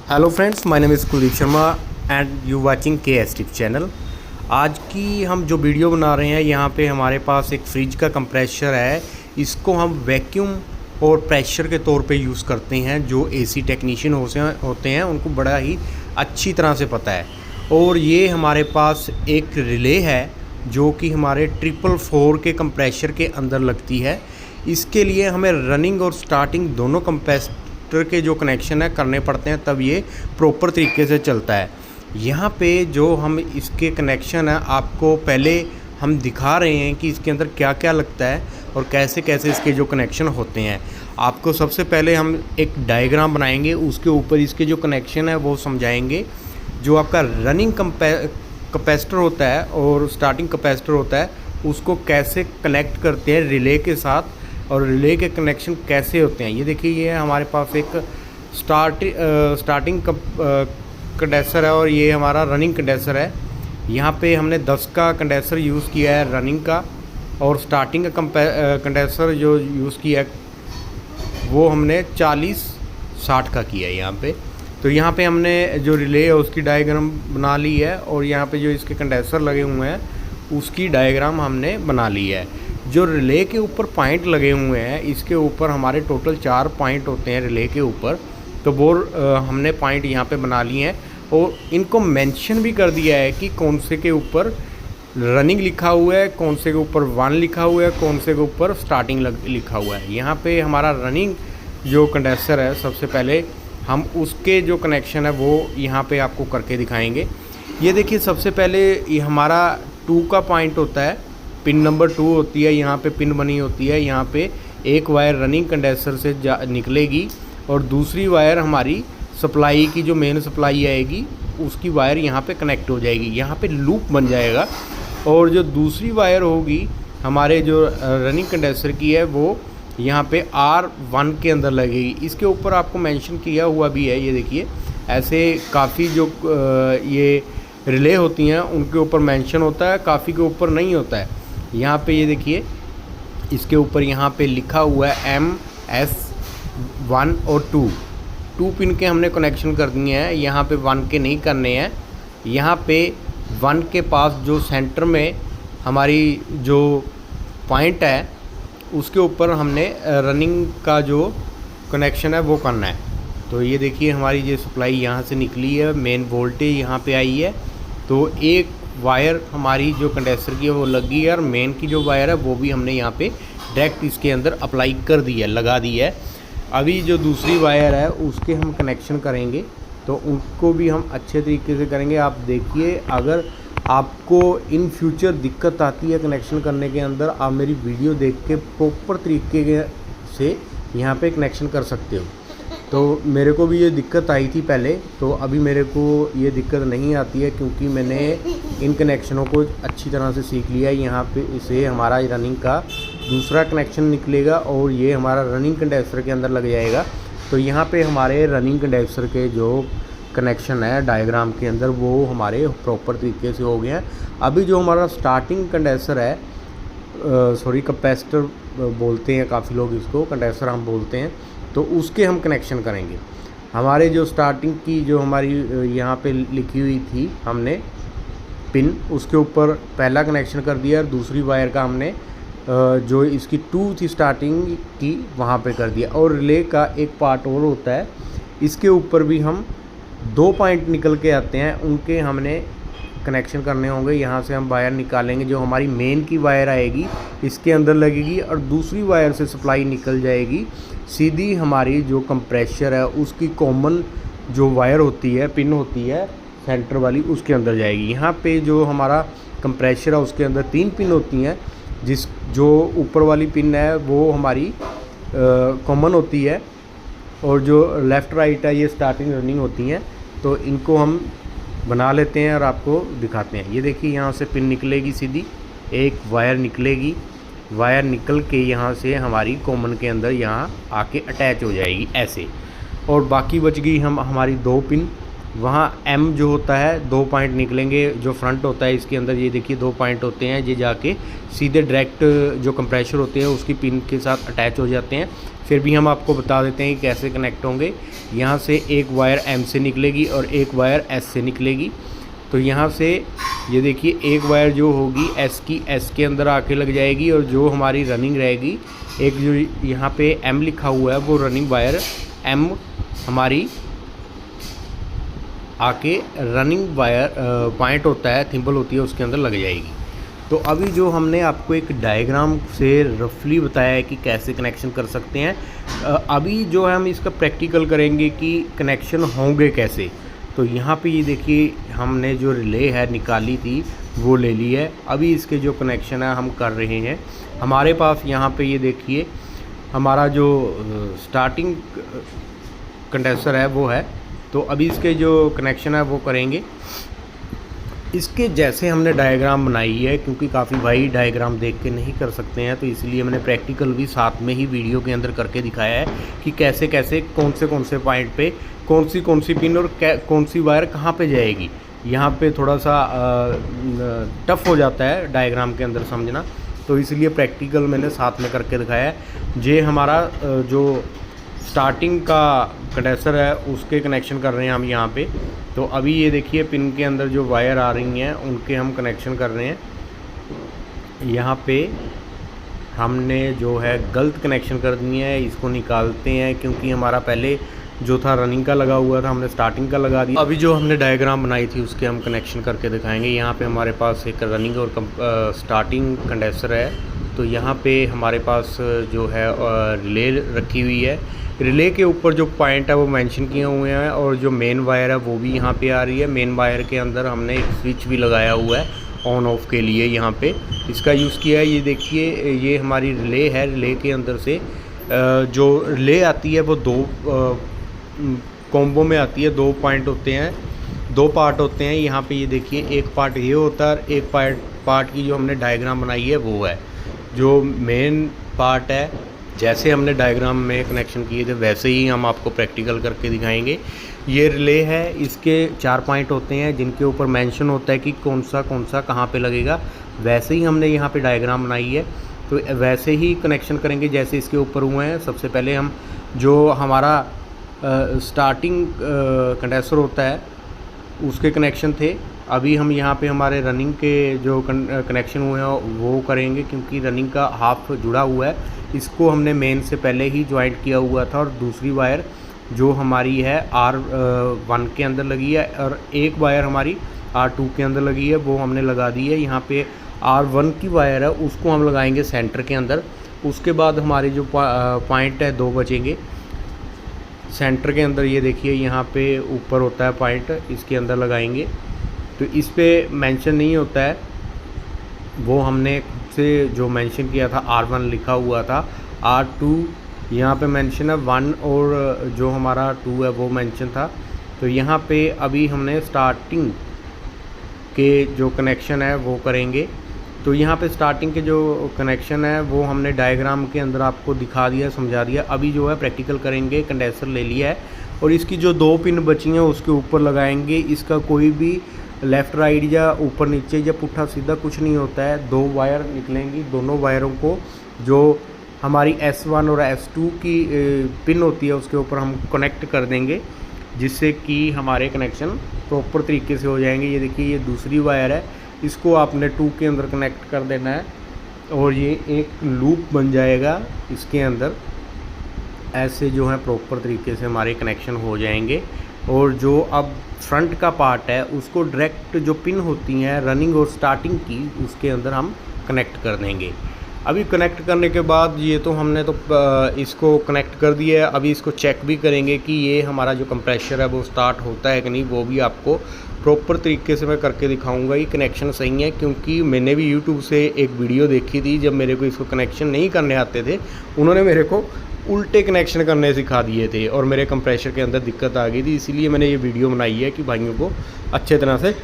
Hello friends, my name is Kuldeep Sharma and you watching के S tip channel. आज की हम जो वीडियो बना रहे हैं, यहाँ पे हमारे पास एक फ्रिज का कंप्रेसर है। इसको हम वैक्यूम और प्रेशर के तौर पे यूज़ करते हैं। जो एसी टेक्नीशियन होते हैं उनको बड़ा ही अच्छी तरह से पता है। और ये हमारे पास एक रिले है जो कि हमारे 444 के कंप्रेसर के अंदर लगती है। इसके लिए हमें रनिंग और स्टार्टिंग दोनों कंप्रेसर के जो कनेक्शन है करने पड़ते हैं, तब ये प्रॉपर तरीके से चलता है। यहाँ पे जो हम इसके कनेक्शन है आपको पहले हम दिखा रहे हैं कि इसके अंदर क्या क्या लगता है और कैसे कैसे इसके जो कनेक्शन होते हैं। आपको सबसे पहले हम एक डायग्राम बनाएंगे, उसके ऊपर इसके जो कनेक्शन है वो समझाएंगे। जो आपका रनिंग कैपेसिटर होता है और स्टार्टिंग कैपेसिटर होता है, उसको कैसे कनेक्ट करते हैं रिले के साथ, और रिले के कनेक्शन कैसे होते हैं। ये देखिए, ये हमारे पास एक स्टार्टिंग कंडेंसर है और ये हमारा रनिंग कंडेंसर है। यहाँ पे हमने 10 का कंडेंसर यूज़ किया है रनिंग का, और स्टार्टिंग का कंडेंसर जो यूज़ किया है वो हमने 40-60 का किया है यहाँ पे। तो यहाँ पे हमने जो रिले है उसकी डायग्राम बना ली है, और यहाँ पे जो इसके कंडेंसर लगे हुए हैं उसकी डायग्राम हमने बना ली है। जो रिले के ऊपर पॉइंट लगे हुए हैं, इसके ऊपर हमारे टोटल 4 पॉइंट होते हैं रिले के ऊपर। तो वो हमने पॉइंट यहाँ पे बना लिए हैं, और इनको मेंशन भी कर दिया है कि कौन से के ऊपर रनिंग लिखा हुआ है, कौन से के ऊपर 1 लिखा हुआ है, कौन से के ऊपर स्टार्टिंग लिखा हुआ है। यहाँ पे हमारा रनिंग जो कंडेंसर है, सबसे पहले हम उसके जो कनेक्शन है वो यहाँ पे आपको करके दिखाएंगे। ये देखिए, सबसे पहले ये हमारा 2 का पॉइंट होता है, पिन नंबर 2 होती है, यहाँ पे पिन बनी होती है। यहाँ पे एक वायर रनिंग कंडेंसर से निकलेगी, और दूसरी वायर हमारी सप्लाई की जो मेन सप्लाई आएगी उसकी वायर यहाँ पे कनेक्ट हो जाएगी। यहाँ पे लूप बन जाएगा, और जो दूसरी वायर होगी हमारे जो रनिंग कंडेंसर की है वो यहाँ पे R1 के अंदर लगेगी। इसके ऊपर आपको मेंशन किया हुआ भी है। ये देखिए, ऐसे काफ़ी जो ये रिले होती हैं उनके ऊपर मेंशन होता है, काफ़ी के ऊपर नहीं होता है। यहाँ पे ये देखिए, इसके ऊपर यहाँ पे लिखा हुआ है MS1 और 2 पिन के हमने कनेक्शन कर दिए हैं। यहाँ पे 1 के नहीं करने हैं। यहाँ पे 1 के पास जो सेंटर में हमारी जो पॉइंट है उसके ऊपर हमने रनिंग का जो कनेक्शन है वो करना है। तो ये देखिए, हमारी ये सप्लाई यहाँ से निकली है, मेन वोल्टेज यहाँ पे आई है। तो एक वायर हमारी जो कंडेंसर की है वो लगी है, और मेन की जो वायर है वो भी हमने यहाँ पे डायरेक्ट इसके अंदर अप्लाई कर दी है, लगा दी है। अभी जो दूसरी वायर है उसके हम कनेक्शन करेंगे, तो उनको भी हम अच्छे तरीके से करेंगे। आप देखिए, अगर आपको इन फ्यूचर दिक्कत आती है कनेक्शन करने के अंदर, आप मेरी वीडियो देख के प्रॉपर तरीके से यहाँ पे कनेक्शन कर सकते हो। तो मेरे को भी ये दिक्कत आई थी पहले, तो अभी मेरे को ये दिक्कत नहीं आती है, क्योंकि मैंने इन कनेक्शनों को अच्छी तरह से सीख लिया है। यहाँ पे इसे हमारा रनिंग का दूसरा कनेक्शन निकलेगा, और ये हमारा रनिंग कंडेंसर के अंदर लग जाएगा। तो यहाँ पे हमारे रनिंग कंडेंसर के जो कनेक्शन है डायग्राम के अंदर वो हमारे प्रॉपर तरीके से हो गए हैं। अभी जो हमारा स्टार्टिंग कंडेंसर है, कैपेसिटर बोलते हैं काफ़ी लोग इसको, कंडेंसर हम बोलते हैं, तो उसके हम कनेक्शन करेंगे। हमारे जो स्टार्टिंग की जो हमारी यहाँ पे लिखी हुई थी हमने पिन, उसके ऊपर पहला कनेक्शन कर दिया, और दूसरी वायर का हमने जो इसकी 2 थी स्टार्टिंग की वहाँ पे कर दिया। और रिले का एक पार्ट और होता है, इसके ऊपर भी हम 2 पॉइंट निकल के आते हैं, उनके हमने कनेक्शन करने होंगे। यहाँ से हम वायर निकालेंगे, जो हमारी मेन की वायर आएगी इसके अंदर लगेगी, और दूसरी वायर से सप्लाई निकल जाएगी सीधी हमारी जो कंप्रेसर है उसकी कॉमन जो वायर होती है, पिन होती है सेंटर वाली, उसके अंदर जाएगी। यहाँ पे जो हमारा कंप्रेसर है उसके अंदर 3 पिन होती हैं, जो ऊपर वाली पिन है वो हमारी कॉमन होती है, और जो लेफ़्ट राइट है ये स्टार्टिंग रनिंग होती हैं। तो इनको हम बना लेते हैं और आपको दिखाते हैं। ये देखिए, यहाँ से पिन निकलेगी सीधी, एक वायर निकलेगी, वायर निकल के यहाँ से हमारी कॉमन के अंदर यहाँ आके अटैच हो जाएगी ऐसे, और बाकी बच गई हमारी 2 पिन। वहाँ एम जो होता है 2 पॉइंट निकलेंगे, जो फ्रंट होता है इसके अंदर ये देखिए 2 पॉइंट होते हैं, ये जाके सीधे डायरेक्ट जो कंप्रेसर होते हैं उसकी पिन के साथ अटैच हो जाते हैं। फिर भी हम आपको बता देते हैं कि कैसे कनेक्ट होंगे। यहाँ से एक वायर एम से निकलेगी और एक वायर एस से निकलेगी। तो यहाँ से ये देखिए एक वायर जो होगी एस की एस के अंदर आके लग जाएगी, और जो हमारी रनिंग रहेगी, एक जो यहाँ पे एम लिखा हुआ है वो रनिंग वायर एम हमारी आके रनिंग वायर पॉइंट होता है, थिम्बल होती है, उसके अंदर लग जाएगी। तो अभी जो हमने आपको एक डायग्राम से रफली बताया है कि कैसे कनेक्शन कर सकते हैं, अभी जो है हम इसका प्रैक्टिकल करेंगे कि कनेक्शन होंगे कैसे। तो यहाँ पे ये देखिए हमने जो रिले है निकाली थी वो ले ली है। अभी इसके जो कनेक्शन है हम कर रहे हैं। हमारे पास यहाँ पे ये देखिए हमारा जो स्टार्टिंग कंडेंसर है वो है। तो अभी इसके जो कनेक्शन है वो करेंगे। इसके जैसे हमने डायग्राम बनाई है, क्योंकि काफ़ी भाई डायग्राम देख के नहीं कर सकते हैं, तो इसलिए मैंने प्रैक्टिकल भी साथ में ही वीडियो के अंदर करके दिखाया है कि कैसे कैसे कौन से पॉइंट पे कौन सी पिन और कौन सी वायर कहाँ पे जाएगी। यहाँ पे थोड़ा सा टफ हो जाता है डायग्राम के अंदर समझना, तो इसलिए प्रैक्टिकल मैंने साथ में करके दिखाया है। ये हमारा जो स्टार्टिंग का कंडेंसर है उसके कनेक्शन कर रहे हैं हम यहाँ पे। तो अभी ये देखिए पिन के अंदर जो वायर आ रही हैं उनके हम कनेक्शन कर रहे हैं। यहाँ पे हमने जो है गलत कनेक्शन कर दिए हैं, इसको निकालते हैं, क्योंकि हमारा पहले जो था रनिंग का लगा हुआ था, हमने स्टार्टिंग का लगा दिया। अभी जो हमने डायग्राम बनाई थी उसके हम कनेक्शन करके दिखाएंगे। यहाँ पे हमारे पास एक रनिंग और स्टार्टिंग कंडेंसर है। तो यहाँ पे हमारे पास जो है रिले रखी हुई है। रिले के ऊपर जो पॉइंट है वो मेंशन किए हुए हैं, और जो मेन वायर है वो भी यहाँ पे आ रही है। मेन वायर के अंदर हमने एक स्विच भी लगाया हुआ है ऑन ऑफ के लिए, यहाँ पे इसका यूज़ किया है। ये देखिए ये हमारी रिले है। रिले के अंदर से जो रिले आती है वो 2 कॉम्बो में आती है। 2 पॉइंट होते हैं, 2 पार्ट होते हैं। यहाँ पे ये देखिए एक पार्ट ये होता है, एक पार्ट की जो हमने डायग्राम बनाई है वो है। जो मेन पार्ट है, जैसे हमने डायग्राम में कनेक्शन किए थे वैसे ही हम आपको प्रैक्टिकल करके दिखाएंगे। ये रिले है, इसके 4 पॉइंट होते हैं जिनके ऊपर मेंशन होता है कि कौन सा कहाँ पे लगेगा। वैसे ही हमने यहाँ पे डायग्राम बनाई है, तो वैसे ही कनेक्शन करेंगे जैसे इसके ऊपर हुए हैं। सबसे पहले हम जो हमारा स्टार्टिंग कंडेंसर होता है उसके कनेक्शन थे। अभी हम यहाँ पे हमारे रनिंग के जो कनेक्शन हुए हैं वो करेंगे, क्योंकि रनिंग का हाफ जुड़ा हुआ है। इसको हमने मेन से पहले ही ज्वाइंट किया हुआ था, और दूसरी वायर जो हमारी है R1 के अंदर लगी है, और एक वायर हमारी R2 के अंदर लगी है, वो हमने लगा दी है। यहाँ पे R1 की वायर है उसको हम लगाएंगे सेंटर के अंदर। उसके बाद हमारे जो पॉइंट है 2 बचेंगे सेंटर के अंदर। ये देखिए यहाँ पे ऊपर होता है पॉइंट, इसके अंदर लगाएंगे। तो इस पे मेंशन नहीं होता है, वो हमने खुद से जो मेंशन किया था R1 लिखा हुआ था। R2 यहाँ पे मेंशन है 1, और जो हमारा 2 है वो मेंशन था। तो यहाँ पे अभी हमने स्टार्टिंग के जो कनेक्शन है वो करेंगे। तो यहाँ पे स्टार्टिंग के जो कनेक्शन है वो हमने डायग्राम के अंदर आपको दिखा दिया, समझा दिया। अभी जो है प्रैक्टिकल करेंगे। कंडेंसर ले लिया है और इसकी जो 2 पिन बची हैं उसके ऊपर लगाएंगे। इसका कोई भी लेफ़्ट राइट या ऊपर नीचे या पुट्ठा सीधा कुछ नहीं होता है। 2 वायर निकलेंगी, दोनों वायरों को जो हमारी S1 और S2 की पिन होती है उसके ऊपर हम कनेक्ट कर देंगे, जिससे कि हमारे कनेक्शन प्रॉपर तरीके से हो जाएंगे। ये देखिए ये दूसरी वायर है, इसको आपने 2 के अंदर कनेक्ट कर देना है, और ये एक लूप बन जाएगा इसके अंदर। ऐसे जो है प्रॉपर तरीके से हमारे कनेक्शन हो जाएंगे। और जो अब फ्रंट का पार्ट है उसको डायरेक्ट जो पिन होती हैं रनिंग और स्टार्टिंग की उसके अंदर हम कनेक्ट कर देंगे। अभी कनेक्ट करने के बाद ये तो हमने तो इसको कनेक्ट कर दिया है। अभी इसको चेक भी करेंगे कि ये हमारा जो कंप्रेसर है वो स्टार्ट होता है कि नहीं, वो भी आपको प्रॉपर तरीके से मैं करके दिखाऊंगा। ये कनेक्शन सही है, क्योंकि मैंने भी यूट्यूब से एक वीडियो देखी थी, जब मेरे को इसको कनेक्शन नहीं करने आते थे उन्होंने मेरे को उल्टे कनेक्शन करने सिखा दिए थे और मेरे कंप्रेसर के अंदर दिक्कत आ गई थी। इसीलिए मैंने ये वीडियो बनाई है कि भाइयों को अच्छे तरह से